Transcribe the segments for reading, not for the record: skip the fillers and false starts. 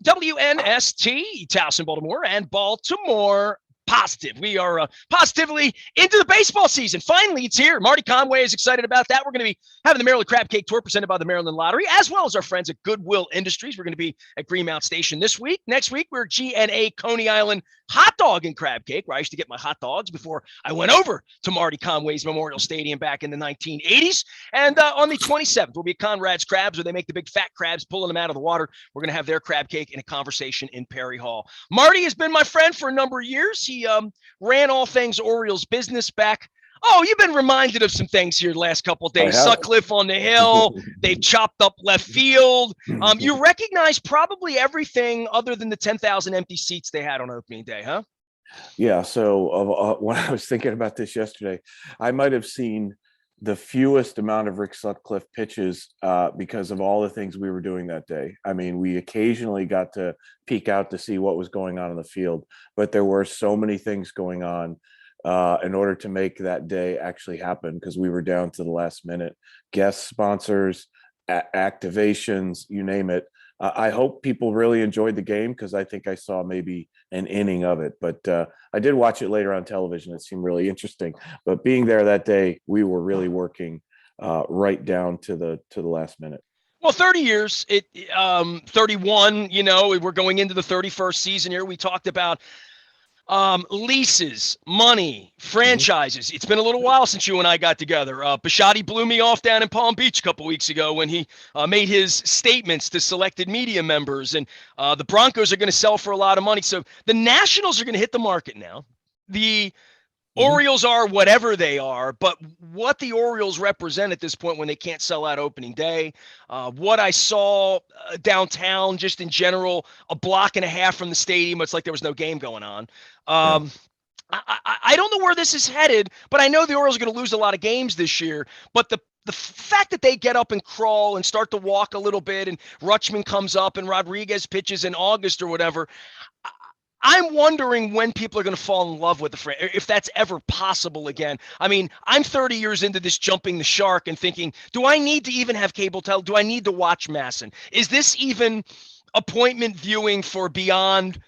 WNST, Towson, Baltimore, and Baltimore Positive. We are positively into the baseball season. Finally, it's here. Marty Conway is excited about that. We're going to be having the Maryland Crab Cake Tour presented by the Maryland Lottery, as well as our friends at Goodwill Industries. We're going to be at Greenmount Station this week. Next week, we're GNA Coney Island Hot Dog and Crab Cake, where I used to get my hot dogs before I went over to Marty Conway's Memorial Stadium back in the 1980s. And on the 27th, we'll be at Conrad's Crabs, where they make the big fat crabs, pulling them out of the water. We're going to have their crab cake and a conversation in Perry Hall. Marty has been my friend for a number of years. He ran all things Orioles business back. Oh, you've been reminded of some things here the last couple of days. Sutcliffe on the hill. They've chopped up left field. You recognize probably everything other than the 10,000 empty seats they had on opening day, huh? Yeah. So when I was thinking about this yesterday, I might have seen the fewest amount of Rick Sutcliffe pitches because of all the things we were doing that day. I mean, we occasionally got to peek out to see what was going on in the field, but there were so many things going on in order to make that day actually happen, because we were down to the last minute. Guest sponsors, activations, you name it. I hope people really enjoyed the game, because I think I saw maybe an inning of it, but I did watch it later on television. It seemed really interesting, but being there that day, we were really working right down to the last minute. Well, 30 years, 31, we're going into the 31st season here. We talked about leases, money, franchises. It's been a little while since you and I got together. Bisciotti blew me off down in Palm Beach a couple weeks ago when he made his statements to selected media members, and the Broncos are going to sell for a lot of money. So the Nationals are going to hit the market now. The Orioles are whatever they are, but what the Orioles represent at this point when they can't sell out opening day, what I saw downtown just in general, a block and a half from the stadium, it's like there was no game going on. I don't know where this is headed, but I know the Orioles are going to lose a lot of games this year, but the fact that they get up and crawl and start to walk a little bit, and Rutschman comes up and Rodriguez pitches in August or whatever, I'm wondering when people are going to fall in love with the franchise, if that's ever possible again. I mean, I'm 30 years into this jumping the shark and thinking, do I need to even have cable television? Do I need to watch Masson? Is this even appointment viewing for beyond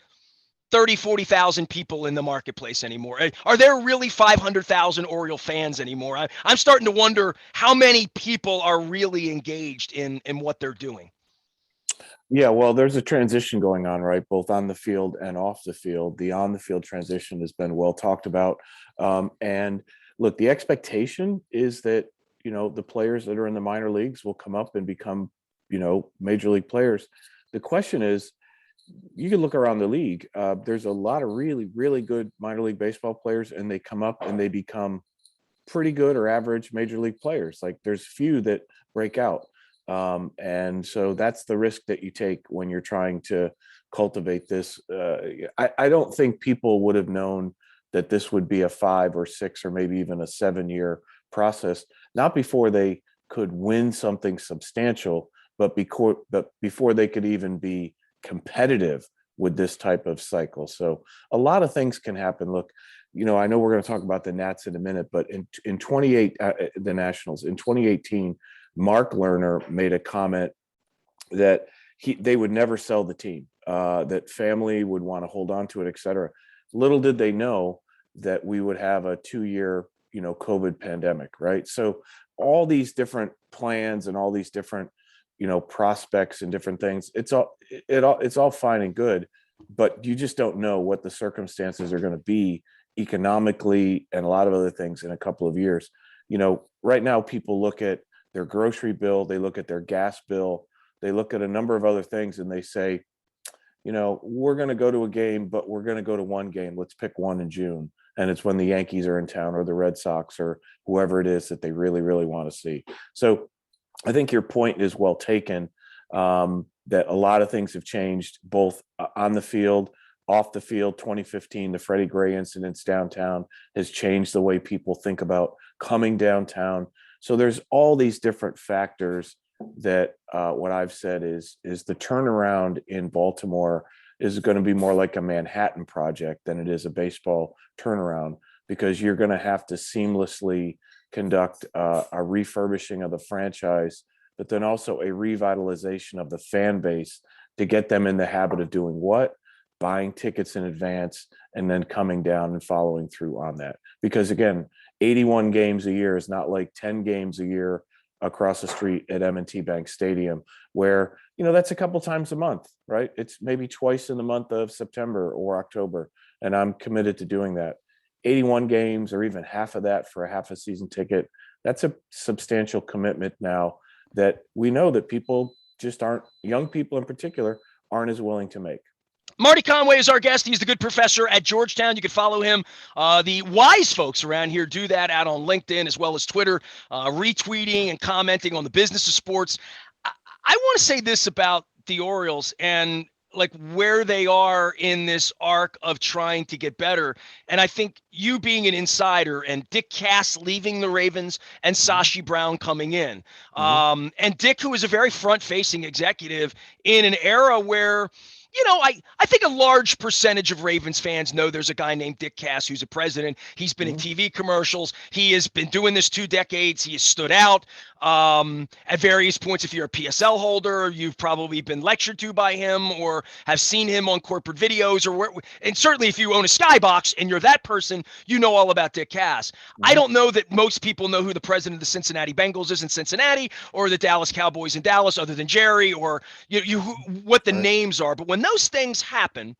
30, 40,000 people in the marketplace anymore? Are there really 500,000 Oriole fans anymore? I'm starting to wonder how many people are really engaged in what they're doing. Yeah, well, there's a transition going on, right? Both on the field and off the field. The on the field transition has been well talked about. And look, the expectation is that, the players that are in the minor leagues will come up and become, major league players. The question is, you can look around the league. There's a lot of really, really good minor league baseball players, and they come up and they become pretty good or average major league players. Like, there's few that break out. And so that's the risk that you take when you're trying to cultivate this. I don't think people would have known that this would be a 5 or 6 or maybe even a 7-year process, not before they could win something substantial, but before they could even be competitive with this type of cycle. So a lot of things can happen. Look, I know we're going to talk about the Nats in a minute, but in the Nationals in 2018, Mark Lerner made a comment that they would never sell the team, that family would want to hold on to it, et cetera. Little did they know that we would have a 2-year, COVID pandemic, right? So all these different plans and all these different, prospects and different things, it's all fine and good, but you just don't know what the circumstances are going to be economically and a lot of other things in a couple of years. Right now people look at their grocery bill, they look at their gas bill, they look at a number of other things, and they say, we're going to go to a game, but we're going to go to one game. Let's pick one in June. And it's when the Yankees are in town, or the Red Sox, or whoever it is that they really, really want to see. So I think your point is well taken, that a lot of things have changed, both on the field, off the field. 2015, the Freddie Gray incidents downtown has changed the way people think about coming downtown. So there's all these different factors that what I've said is the turnaround in Baltimore is going to be more like a Manhattan project than it is a baseball turnaround, because you're going to have to seamlessly conduct a refurbishing of the franchise, but then also a revitalization of the fan base to get them in the habit of doing what? Buying tickets in advance and then coming down and following through on that. Because again, 81 games a year is not like 10 games a year across the street at M&T Bank Stadium, where, that's a couple times a month, right? It's maybe twice in the month of September or October. And I'm committed to doing that. 81 games or even half of that for a half a season ticket. That's a substantial commitment now that we know that people just aren't, young people in particular, aren't as willing to make. Marty Conway is our guest. He's the good professor at Georgetown. You can follow him. The wise folks around here do that out on LinkedIn as well as Twitter, retweeting and commenting on the business of sports. I want to say this about the Orioles and like where they are in this arc of trying to get better. And I think you being an insider and Dick Cass leaving the Ravens and Sashi Brown coming in, and Dick, who is a very front-facing executive in an era where, I think a large percentage of Ravens fans know there's a guy named Dick Cass who's a president. He's been in TV commercials. He has been doing this 2 decades. He has stood out at various points. If you're a PSL holder, you've probably been lectured to by him or have seen him on corporate videos and certainly if you own a skybox and you're that person, you know all about Dick Cass. I don't know that most people know who the president of the Cincinnati Bengals is in Cincinnati or the Dallas Cowboys in Dallas other than Jerry or what the names are. But when those things happen,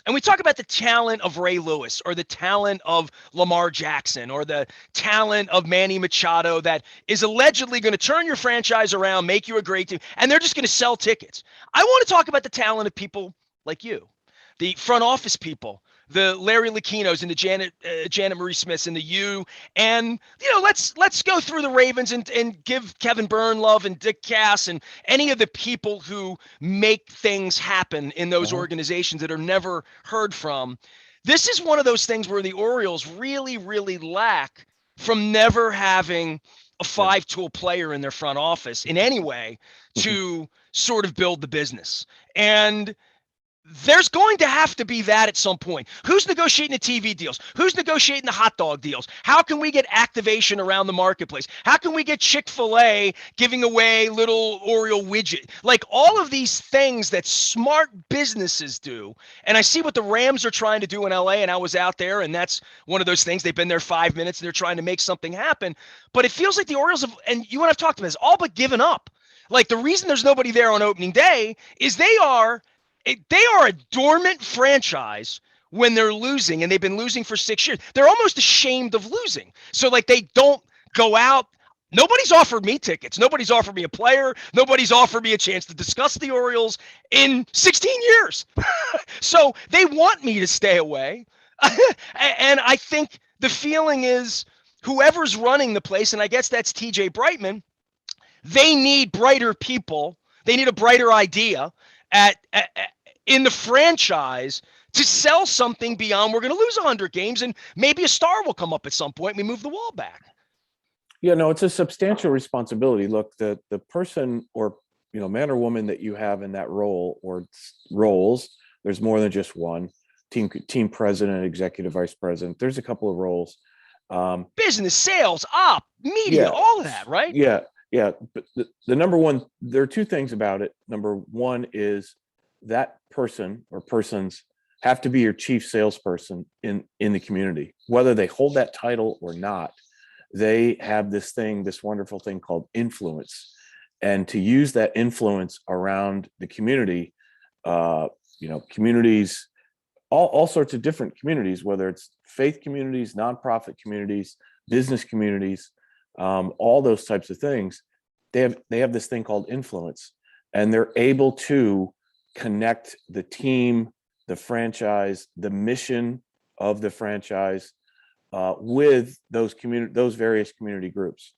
and we talk about the talent of Ray Lewis or the talent of Lamar Jackson or the talent of Manny Machado that is allegedly going to turn your franchise around, make you a great team, and they're just going to sell tickets. I want to talk about the talent of people like you, the front office people, the Larry Lucchinos and the Janet Marie Smiths and the you. And, let's go through the Ravens and give Kevin Byrne love and Dick Cass and any of the people who make things happen in those organizations that are never heard from. This is one of those things where the Orioles really, really lack from never having a 5-tool player in their front office in any way to sort of build the business. And there's going to have to be that at some point. Who's negotiating the TV deals? Who's negotiating the hot dog deals? How can we get activation around the marketplace? How can we get Chick-fil-A giving away little Oreo widget? Like all of these things that smart businesses do. And I see what the Rams are trying to do in LA, and I was out there, and that's one of those things. They've been there 5 minutes, and they're trying to make something happen. But it feels like the Orioles have, and you and I've talked about this, all but given up. Like the reason there's nobody there on opening day is they are a dormant franchise when they're losing, and they've been losing for 6 years. They're almost ashamed of losing. So like they don't go out. Nobody's offered me tickets. Nobody's offered me a player. Nobody's offered me a chance to discuss the Orioles in 16 years. So they want me to stay away. And I think the feeling is whoever's running the place, and I guess that's TJ Brightman, they need brighter people. They need a brighter idea in the franchise to sell something beyond we're going to lose 100 games and maybe a star will come up at some point and we move the wall back. Yeah, no, it's a substantial responsibility. Look, the person or man or woman that you have in that role or roles, there's more than just one. Team president, executive vice president. There's a couple of roles. Business, sales, op, media, all of that, right? Yeah. Yeah, but the number one, there are 2 things about it. Number one is that person or persons have to be your chief salesperson in the community, whether they hold that title or not. They have this wonderful thing called influence, and to use that influence around the community, communities, all sorts of different communities, whether it's faith communities, nonprofit communities, business communities. All those types of things, they have this thing called influence, and they're able to connect the team, the franchise, the mission of the franchise with those various community groups.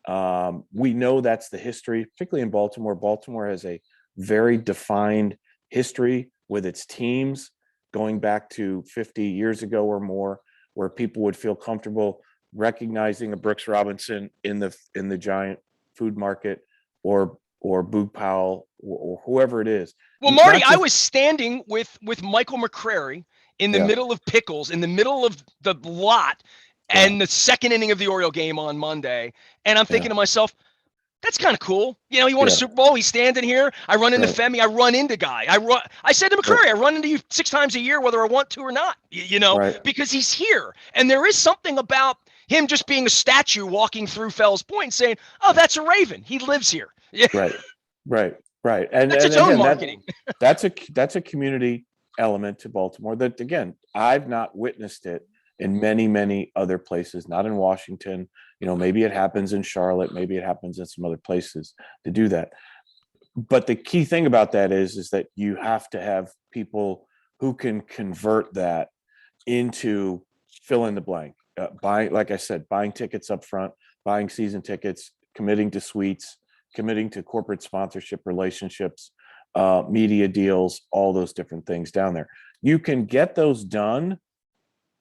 We know that's the history, particularly in Baltimore. Baltimore has a very defined history with its teams going back to 50 years ago or more, where people would feel comfortable recognizing a Brooks Robinson in the giant food market or Boog Powell or whoever it is. Well, Marty, I was standing with Michael McCrary in the middle of Pickles, in the middle of the lot, and the second inning of the Oriole game on Monday, and I'm thinking to myself, That's kind of cool. You won a Yeah, Super Bowl. He's standing here. I run into right, Femi. I run into Guy. I said to right, McCreary, I run into you 6 times a year, whether I want to or not, right, because he's here. And there is something about him just being a statue walking through Fells Point and saying, oh, that's a Raven. He lives here. Yeah. right, right, right. And That's and its own again, marketing. that's a community element to Baltimore that, again, I've not witnessed it in many other places, not in Washington. Maybe it happens in Charlotte, maybe it happens in some other places to do that. But the key thing about that is that you have to have people who can convert that into fill in the blank. Buying, like I said, buying tickets up front, buying season tickets, committing to suites, committing to corporate sponsorship relationships, media deals, all those different things down there. You can get those done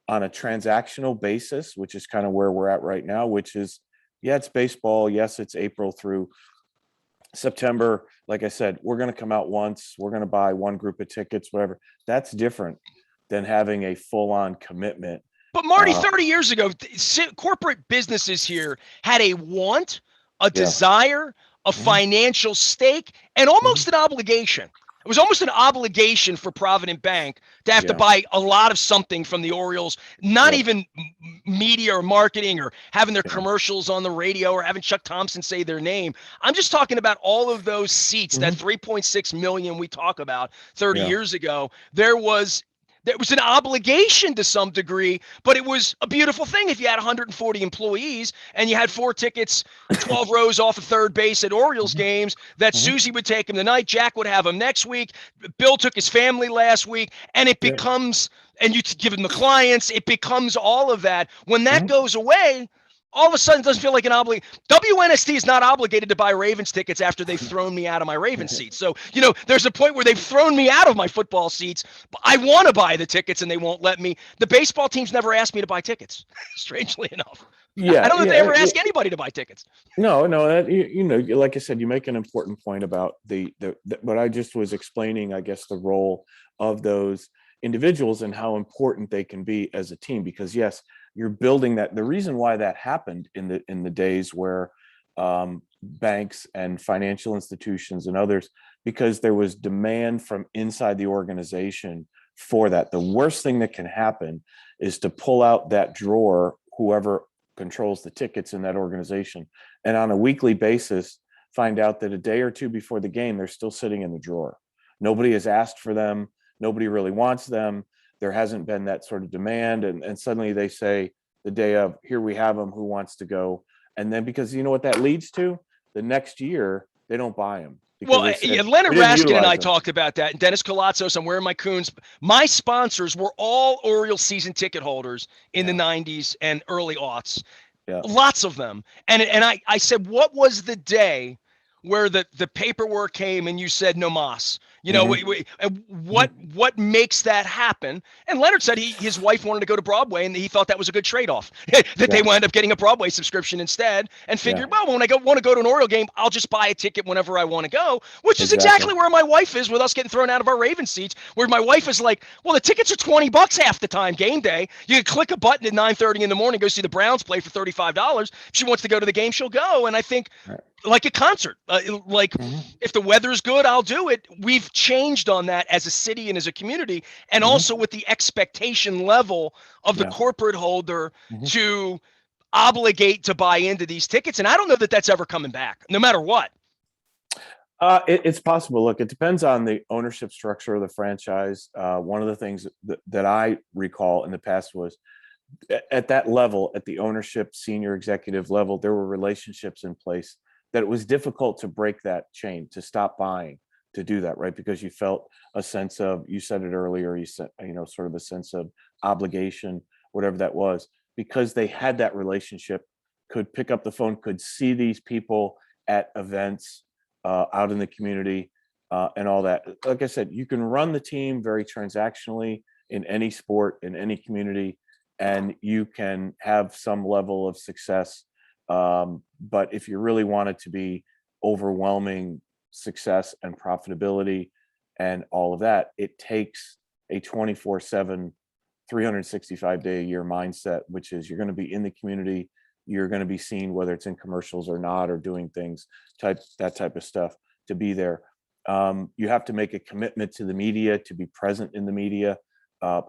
on a transactional basis, which is kind of where we're at right now, which is, yeah, it's baseball. Yes, it's April through September. Like I said, we're going to come out once, we're going to buy one group of tickets, whatever. That's different than having a full-on commitment. But Marty, Uh, 30 years ago, corporate businesses here had a want, a yeah. desire, a Mhm, financial stake, and mhm. almost an obligation. It was almost an obligation for Provident Bank to have to Yeah. buy a lot of something from the Orioles, not Yep. even media or marketing or having their Yeah. commercials on the radio or having Chuck Thompson say their name. I'm just talking about all of those seats, that Mhm. 3.6 million we talk about 30 Yeah. years ago. There was an obligation to some degree, but it was a beautiful thing if you had 140 employees and you had 4 tickets, 12 rows off of third base at Orioles Mhm, games, that mhm. Susie would take him tonight, Jack would have him next week, Bill took his family last week, and it Yeah. becomes, and you give him the clients, it becomes all of that. When that Mhm. goes away, all of a sudden it doesn't feel like an obligation. WNST is not obligated to buy Ravens tickets after they've thrown me out of my Ravens seats. So, there's a point where they've thrown me out of my football seats. I want to buy the tickets and they won't let me. The baseball teams never asked me to buy tickets, strangely enough. I Yeah. don't know if they Yeah. ever ask anybody to buy tickets. No, no, like I said, you make an important point about the what I just was explaining, I guess, the role of those individuals and how important they can be as a team. Because yes, you're building that. The reason why that happened in the days where banks and financial institutions and others, because there was demand from inside the organization for that. The worst thing that can happen is to pull out that drawer, whoever controls the tickets in that organization, and on a weekly basis find out that a day or two before the game they're still sitting in the drawer. Nobody has asked for them, nobody really wants them, there hasn't been that sort of demand, and suddenly they say the day of, here we have them, who wants to go? And then, because you know what that leads to, the next year they don't buy them because Well, they said Leonard we didn't Raskin and utilize I them. talked about that, and Dennis Colatzos. I'm wearing my Coons. My sponsors were all Orioles season ticket holders in the Yeah. 90s and early aughts. Yeah. Lots of them. And I said, what was the day where the paperwork came and you said no mas? Mm-hmm. What makes that happen? And Leonard said his wife wanted to go to Broadway and he thought that was a good trade-off. That they Yeah. wound up getting a Broadway subscription instead and Yeah. figured, well, when I want to go to an Oriole game, I'll just buy a ticket whenever I want to go, which is Exactly. exactly where my wife is with us getting thrown out of our Raven seats, where my wife is like, well, the tickets are $20 half the time game day. You can click a button at 9:30 in the morning, go see the Browns play for $35. If she wants to go to the game, she'll go. And I think Right. like a concert, like Mm-hmm. if the weather's good, I'll do it. We've changed on that as a city and as a community, and also Mm-hmm. with the expectation level of the Yeah. corporate holder Mm-hmm. to obligate to buy into these tickets. And I don't know that that's ever coming back, no matter what. It's possible. Look, it depends on the ownership structure of the franchise. One of the things that I recall in the past was at that level, at the ownership, senior executive level, there were relationships in place that it was difficult to break that chain, to stop buying, to do that, right? Because you felt a sense of, you said it earlier, you said, sort of a sense of obligation, whatever that was, because they had that relationship, could pick up the phone, could see these people at events out in the community and all that. Like I said, you can run the team very transactionally in any sport, in any community, and you can have some level of success. But if you really want it to be overwhelming success and profitability and all of that, it takes a 24/7, 365-day a year mindset, which is you're going to be in the community you're going to be seen, whether it's in commercials or not, or doing things that type of stuff, to be there. You have to make a commitment to the media, to be present in the media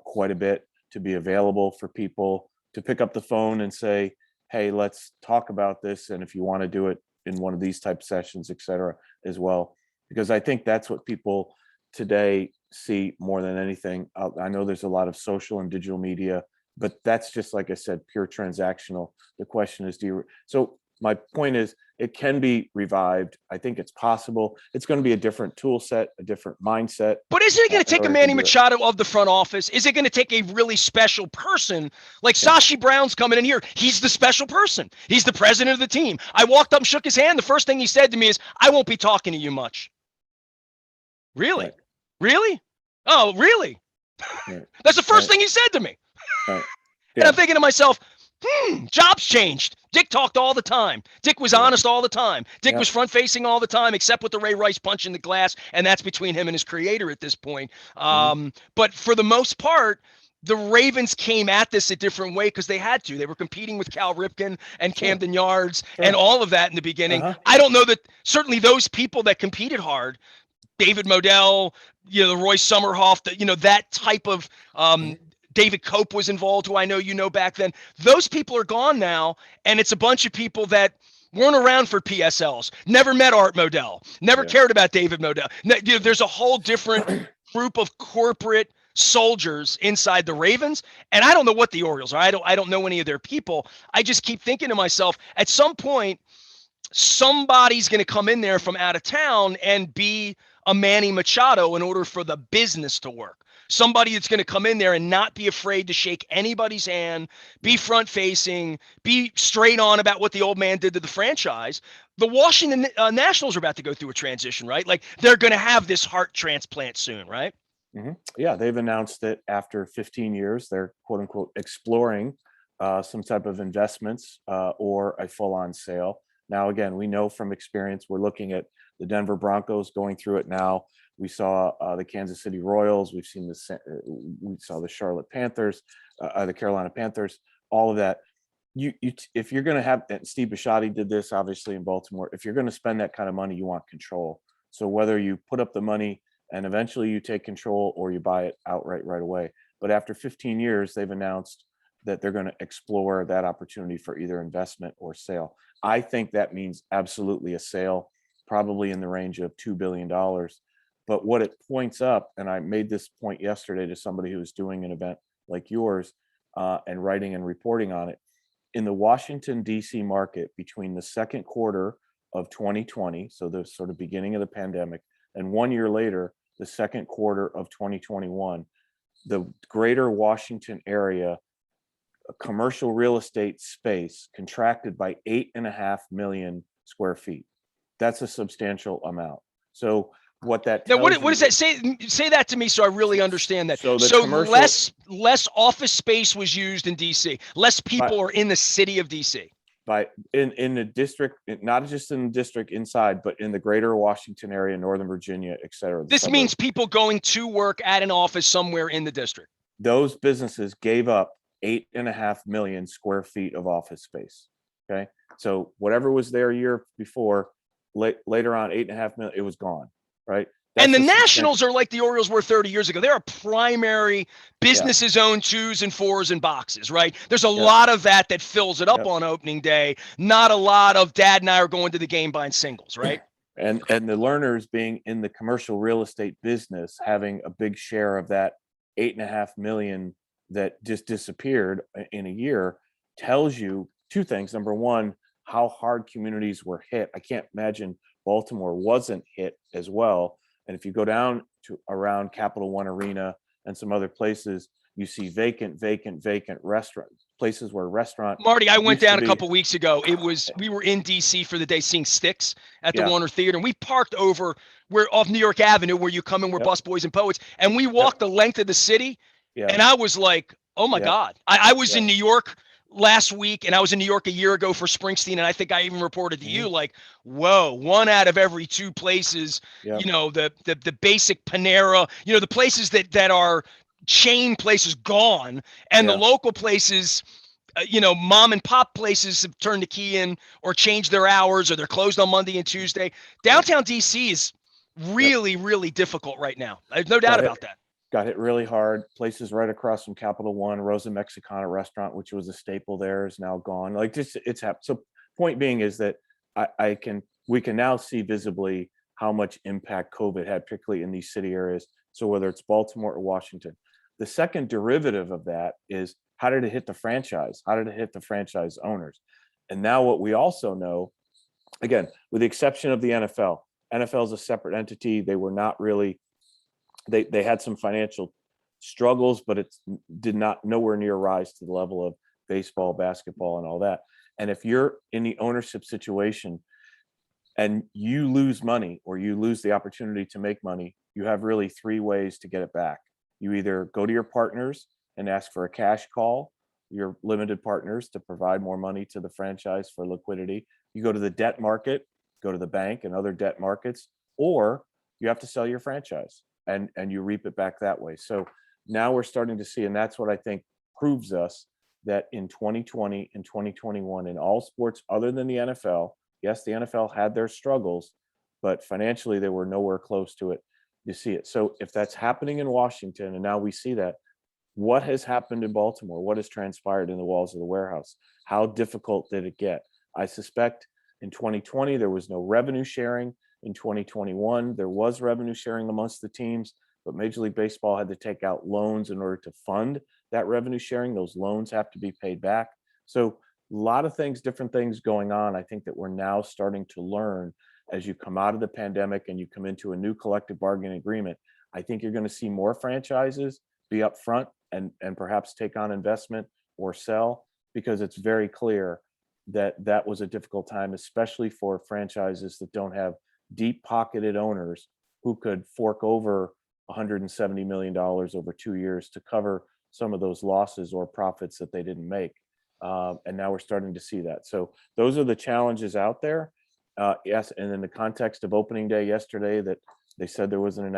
quite a bit, to be available for people, to pick up the phone and say, hey, let's talk about this. And if you want to do it in one of these type sessions, et cetera, as well, because I think that's what people today see more than anything. I know there's a lot of social and digital media, but that's just, like I said, pure transactional. The question is, so my point is, it can be revived. I think it's possible. It's going to be a different tool set, a different mindset. But isn't it going to take a Manny Machado of the front office? Is it going to take a really special person? Like Sashi Brown's coming in here. He's the special person. He's the president of the team. I walked up and shook his hand. The first thing he said to me is, I won't be talking to you much. Really? Right. Really? Oh, really? Right. That's the first thing he said to me. Right. And I'm thinking to myself, jobs changed. Dick talked all the time. Dick was honest all the time. Dick was front facing all the time, except with the Ray Rice punch in the glass. And that's between him and his creator at this point. But for the most part, the Ravens came at this a different way because they had to. They were competing with Cal Ripken and Camden Yards and all of that in the beginning. I don't know that certainly those people that competed hard, David Modell, the Roy Summerhoff, that type of David Cope was involved, who I know back then. Those people are gone now, and it's a bunch of people that weren't around for PSLs, never met Art Modell, never cared about David Modell. There's a whole different group of corporate soldiers inside the Ravens, and I don't know what the Orioles are. I don't know any of their people. I just keep thinking to myself, at some point, somebody's going to come in there from out of town and be a Manny Machado in order for the business to work. Somebody that's going to come in there and not be afraid to shake anybody's hand, be front facing, be straight on about what the old man did to the franchise. The Washington Nationals are about to go through a transition, right? Like, they're going to have this heart transplant soon, right? Yeah, they've announced that after 15 years, they're quote unquote exploring some type of investments or a full-on sale. Now, again, we know from experience, we're looking at the Denver Broncos going through it now. We saw the Kansas City Royals. We saw the Charlotte Panthers, the Carolina Panthers, all of that. If you're going to have, and Steve Bisciotti did this obviously in Baltimore, if you're going to spend that kind of money, you want control. So whether you put up the money and eventually you take control, or you buy it outright right away. But after 15 years, they've announced that they're going to explore that opportunity for either investment or sale. I think that means absolutely a sale, probably in the range of $2 billion. But what it points up, and I made this point yesterday to somebody who was doing an event like yours and writing and reporting on it, in the Washington, D.C. market between the second quarter of 2020, so the sort of beginning of the pandemic, and 1 year later, the second quarter of 2021, the greater Washington area commercial real estate space contracted by 8.5 million square feet. That's a substantial amount. So what that now, what does that say? Say that to me so I really understand that. So less office space was used in DC. Less people are in the city of DC. In the district, not just in the district inside, but in the greater Washington area, Northern Virginia, et cetera. This means people going to work at an office somewhere in the district. Those businesses gave up 8.5 million square feet of office space. Okay. So whatever was there a year before, later on, 8.5 million, it was gone. Right. And the Nationals are like the Orioles were 30 years ago. They're a primary businesses own 2s and 4s and boxes, right? There's a lot of that fills it up on opening day. Not a lot of Dad and I are going to the game buying singles, right? And the learners being in the commercial real estate business, having a big share of that 8.5 million that just disappeared in a year, tells you two things. Number one, how hard communities were hit. I can't imagine Baltimore wasn't hit as well. And if you go down to around Capital One Arena and some other places, you see vacant restaurant places where restaurant. Marty, I went down a couple weeks ago. We were in DC for the day seeing Styx at the Warner Theater, and we parked over off New York Avenue where you come in, where Busboys and Poets, and we walked the length of the city. And I was like, oh my God. I was in New York last week, and I was in New York a year ago for Springsteen, and I think I even reported to you, like, whoa, 1 out of every 2 places, the basic Panera, the places that are chain places gone, and the local places, mom and pop places have turned the key in or changed their hours, or they're closed on Monday and Tuesday. Downtown DC is really, really difficult right now. There's no doubt about that. Got hit really hard. Places right across from Capital One, Rosa Mexicana restaurant, which was a staple there, is now gone. Like, just it's happened. So point being is that we can now see visibly how much impact COVID had, particularly in these city areas. So whether it's Baltimore or Washington, the second derivative of that is, how did it hit the franchise? How did it hit the franchise owners? And now what we also know, again, with the exception of the NFL is a separate entity. They were not really, they had some financial struggles, but it did not nowhere near rise to the level of baseball, basketball, and all that. And if you're in the ownership situation and you lose money, or you lose the opportunity to make money, you have really three ways to get it back. You either go to your partners and ask for a cash call, your limited partners, to provide more money to the franchise for liquidity. You go to the debt market, go to the bank and other debt markets, or you have to sell your franchise and you reap it back that way. So now we're starting to see, and that's what I think proves us that in 2020 and 2021, in all sports other than the NFL, yes, the NFL had their struggles, but financially they were nowhere close to it. You see it. So if that's happening in Washington, and now we see that, what has happened in Baltimore? What has transpired in the walls of the warehouse? How difficult did it get? I suspect in 2020, there was no revenue sharing. In 2021, there was revenue sharing amongst the teams, but Major League Baseball had to take out loans in order to fund that revenue sharing. Those loans have to be paid back. So a lot of things, different things going on. I think that we're now starting to learn as you come out of the pandemic and you come into a new collective bargaining agreement. I think you're going to see more franchises be upfront and perhaps take on investment or sell, because it's very clear that that was a difficult time, especially for franchises that don't have deep pocketed owners who could fork over $170 million over 2 years to cover some of those losses or profits that they didn't make. And now we're starting to see that. So those are the challenges out there. Yes, and in the context of opening day yesterday, that they said there was an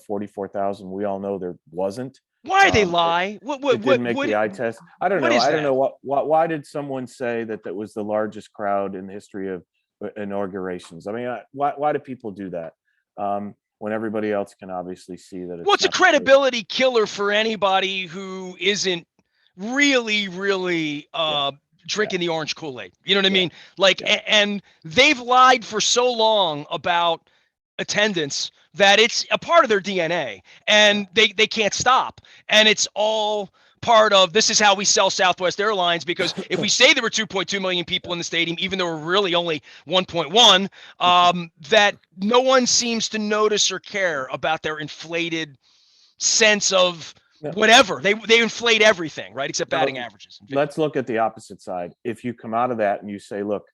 44,000. We all know there wasn't. Why they lie? It didn't make the eye test. I don't know. I don't know why did someone say that that was the largest crowd in the history of inaugurations? I mean, why do people do that when everybody else can obviously see that? It's a credibility killer for anybody who isn't really drinking the orange Kool-Aid. You know what I mean? Like, and they've lied for so long about attendance that it's a part of their DNA, and they can't stop. And it's all part of, this is how we sell Southwest Airlines, because if we say there were 2.2 million people in the stadium, even though we're really only 1.1, that no one seems to notice or care about their inflated sense of whatever. They inflate everything, right? Except batting averages. Let's look at the opposite side. If you come out of that and you say, look,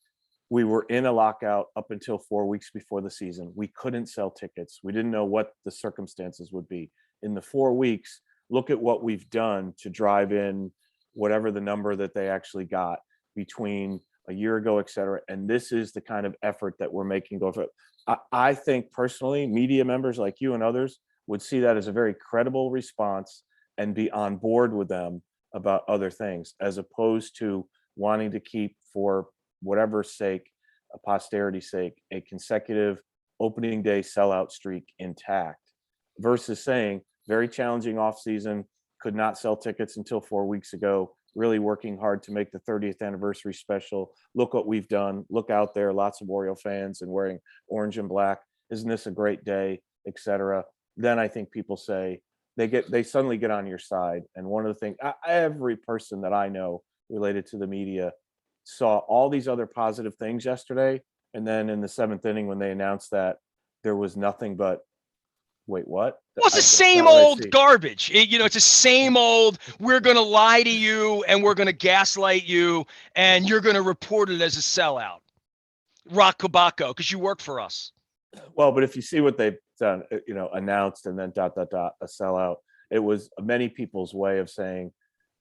we were in a lockout up until 4 weeks before the season. We couldn't sell tickets. We didn't know what the circumstances would be. In the 4 weeks, look at what we've done to drive in whatever the number that they actually got between a year ago, et cetera. And this is the kind of effort that we're making go for. I think personally, media members like you and others would see that as a very credible response and be on board with them about other things, as opposed to wanting to keep, for whatever sake, a posterity's sake, a consecutive opening day sellout streak intact, versus saying, very challenging off season, could not sell tickets until 4 weeks ago, really working hard to make the 30th anniversary special. Look what we've done. Look out there, lots of Oriole fans and wearing orange and black. Isn't this a great day, etc. Then I think people say, they suddenly get on your side. And one of the things, every person that I know related to the media saw all these other positive things yesterday, and then in the seventh inning, when they announced that, there was nothing but, wait, what? Well, it's the same old garbage. It's the same old, we're going to lie to you and we're going to gaslight you and you're going to report it as a sellout. Rock Kabako, because you work for us. Well, but if you see what they've done, announced and then ... a sellout, it was many people's way of saying,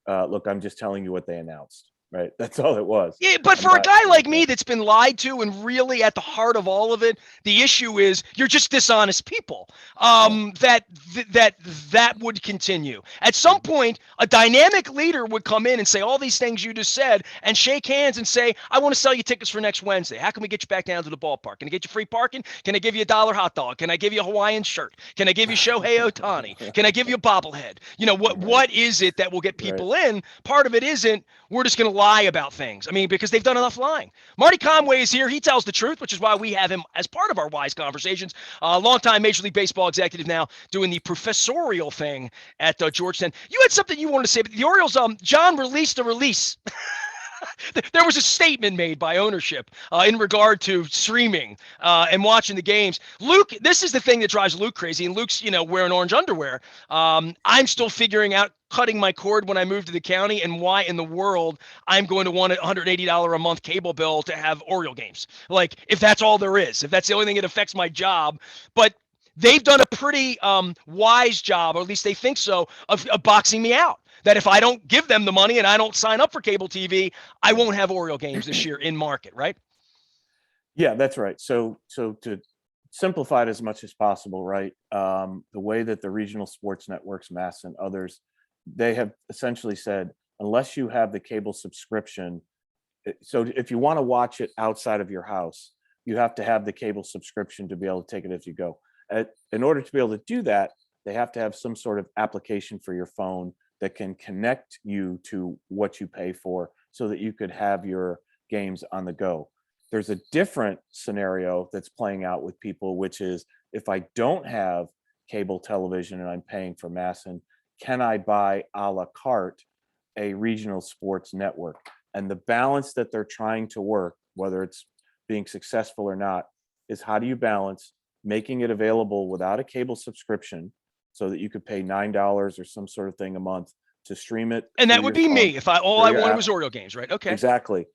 look, I'm just telling you what they announced. right? That's all it was. Yeah, but I'm for a not, guy like me that's been lied to, and really at the heart of all of it, the issue is you're just dishonest people. yeah. That would continue. At some point, a dynamic leader would come in and say all these things you just said, and shake hands and say, "I want to sell you tickets for next Wednesday. How can we get you back down to the ballpark? Can I get you free parking? Can I give you $1 hot dog? Can I give you a Hawaiian shirt? Can I give you Shohei Ohtani? Can I give you a bobblehead? You know what? Right, What is it that will get right. people in? Part of it isn't we're just going to lie about things. I mean, because they've done enough lying. Marty Conway is here. He tells the truth, which is why we have him as part of our Wise Conversations. Longtime Major League Baseball executive now doing the professorial thing at Georgetown. You had something you wanted to say, but the Orioles, John released a release. There was a statement made by ownership in regard to streaming and watching the games. Luke, this is the thing that drives Luke crazy, and Luke's, wearing orange underwear. I'm still figuring out cutting my cord when I move to the county and why in the world I'm going to want a $180 a month cable bill to have Oriole games. Like, if that's all there is, if that's the only thing that affects my job. But they've done a pretty wise job, or at least they think so, of boxing me out. That if I don't give them the money and I don't sign up for cable TV, I won't have Oriole games this year in market, right? Yeah, that's right. So to simplify it as much as possible, right? The way that the regional sports networks, Mass and others, they have essentially said, unless you have the cable subscription, so if you want to watch it outside of your house, you have to have the cable subscription to be able to take it as you go. In order to be able to do that, they have to have some sort of application for your phone that can connect you to what you pay for so that you could have your games on the go. There's a different scenario that's playing out with people, which is if I don't have cable television and I'm paying for Masson, can I buy a la carte a regional sports network? And the balance that they're trying to work, whether it's being successful or not, is how do you balance making it available without a cable subscription so that you could pay $9 or some sort of thing a month to stream it And that through would your be phone, me if all through I your wanted app. was Oriole games, right? Okay. Exactly.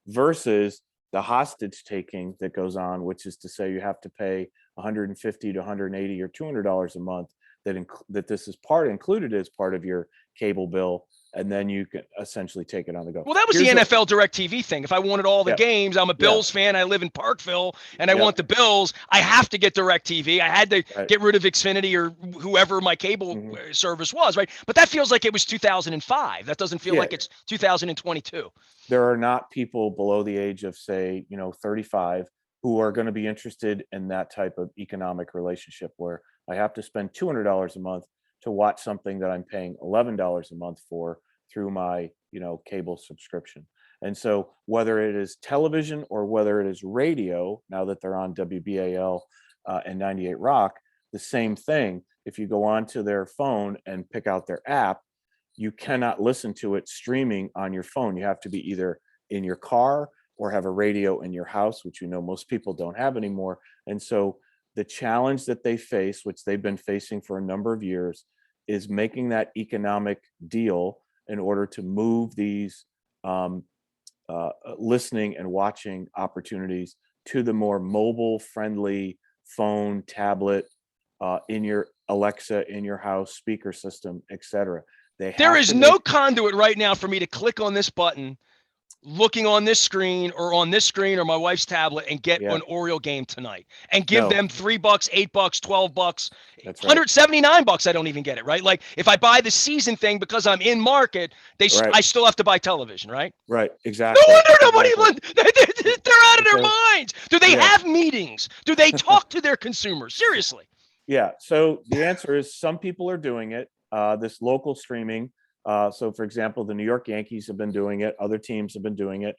Versus the hostage taking that goes on, which is to say you have to pay 150 to 180 or $200 a month that this is included as part of your cable bill, and then you can essentially take it on the go. Well, that was the NFL DirecTV thing. If I wanted all the games, I'm a Bills fan. I live in Parkville, and I want the Bills. I have to get DirecTV. I had to get rid of Xfinity or whoever my cable service was, right? But that feels like it was 2005. That doesn't feel like it's 2022. There are not people below the age of, say, 35 who are going to be interested in that type of economic relationship where I have to spend $200 a month to watch something that I'm paying $11 a month for through my cable subscription. And so whether it is television or whether it is radio, now that they're on WBAL and 98 Rock, the same thing. If you go onto their phone and pick out their app, you cannot listen to it streaming on your phone. You have to be either in your car or have a radio in your house, which most people don't have anymore. And so the challenge that they face, which they've been facing for a number of years, is making that economic deal in order to move these listening and watching opportunities to the more mobile friendly phone, tablet, in your Alexa, in your house, speaker system, etc. There is no conduit right now for me to click on this button, looking on this screen or my wife's tablet, and get an Oriole game tonight and give them $3, $8, $12. That's right. $179. I don't even get it, right? Like if I buy the season thing because I'm in market, I still have to buy television, right? Right. Exactly. No wonder nobody. They're out of their minds. Do they have meetings? Do they talk to their consumers? Seriously. Yeah. So the answer is some people are doing it. This local streaming. So for example, the New York Yankees have been doing it. Other teams have been doing it.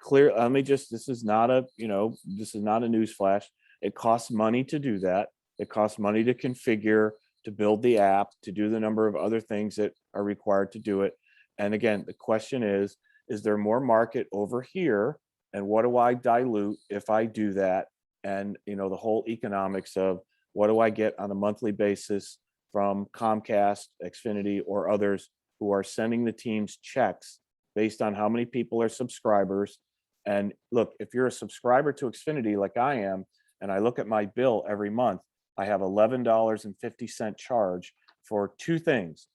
This is not a news flash. It costs money to do that. It costs money to configure, to build the app, to do the number of other things that are required to do it. And again, the question is there more market over here? And what do I dilute if I do that? And, the whole economics of what do I get on a monthly basis from Comcast, Xfinity, or others who are sending the teams checks based on how many people are subscribers. And look, if you're a subscriber to Xfinity like I am, and I look at my bill every month, I have $11.50 charge for two things.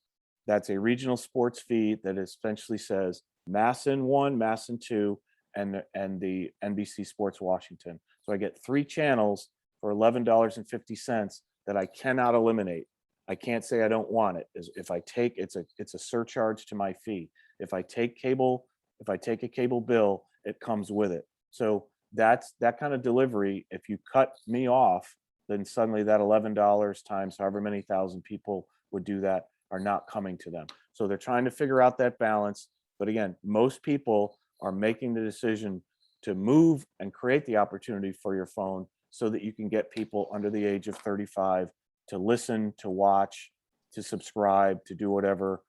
That's a regional sports fee that essentially says Masson 1, Masson 2, and the NBC Sports Washington. So I get 3 channels for $11.50 that I cannot eliminate. I can't say I don't want it. If I take it's a surcharge to my fee. If I take a cable bill, it comes with it. So that's that kind of delivery. If you cut me off, then suddenly that $11 times however many thousand people would do that are not coming to them. So they're trying to figure out that balance. But again, most people are making the decision to move and create the opportunity for your phone so that you can get people under the age of 35 to listen, to watch, to subscribe, to do whatever,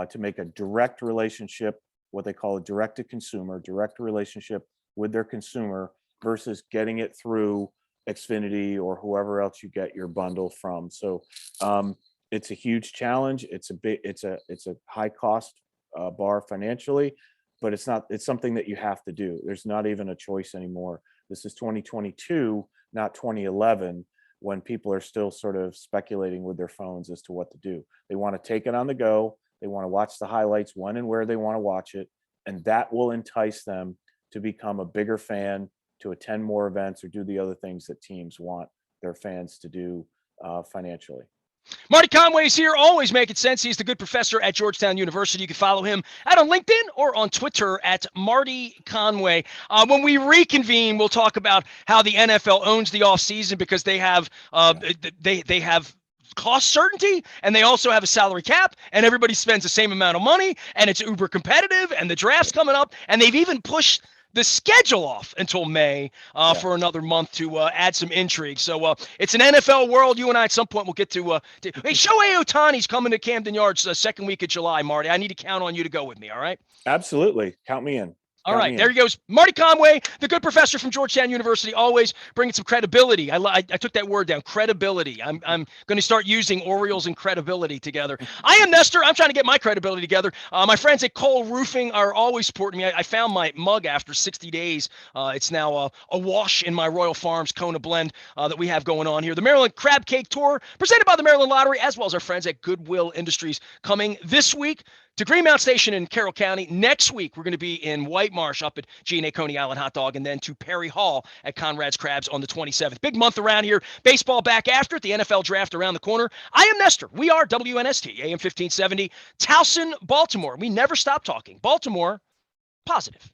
to make a direct relationship, what they call a direct to consumer, direct relationship with their consumer versus getting it through Xfinity or whoever else you get your bundle from. So it's a huge challenge. It's a high cost bar financially, but it's something that you have to do. There's not even a choice anymore. This is 2022, not 2011, when people are still sort of speculating with their phones as to what to do. They want to take it on the go. They want to watch the highlights when and where they want to watch it. And that will entice them to become a bigger fan, to attend more events or do the other things that teams want their fans to do financially. Marty Conway is here, always making sense. He's the good professor at Georgetown University. You can follow him on LinkedIn or on Twitter at Marty Conway. When we reconvene, we'll talk about how the NFL owns the offseason because they have they have cost certainty and they also have a salary cap and everybody spends the same amount of money and it's uber competitive and the draft's coming up and they've even pushed the schedule off until May for another month to add some intrigue. So it's an NFL world. You and I at some point will get to hey, Shohei Ohtani's coming to Camden Yards the second week of July, Marty. I need to count on you to go with me, all right? Absolutely. Count me in. All right, there he goes. Marty Conway, the good professor from Georgetown University, always bringing some credibility. I took that word down, credibility. I'm going to start using Orioles and credibility together. I am Nestor. I'm trying to get my credibility together. My friends at Cole Roofing are always supporting me. I found my mug after 60 days. It's now awash in my Royal Farms Kona blend that we have going on here. The Maryland Crab Cake Tour, presented by the Maryland Lottery, as well as our friends at Goodwill Industries, coming this week to Greenmount Station in Carroll County. Next week, we're going to be in White Marsh up at G&A Coney Island Hot Dog, and then to Perry Hall at Conrad's Crabs on the 27th. Big month around here. Baseball back after it. The NFL draft around the corner. I am Nestor. We are WNST, AM 1570, Towson, Baltimore. We never stop talking. Baltimore, positive.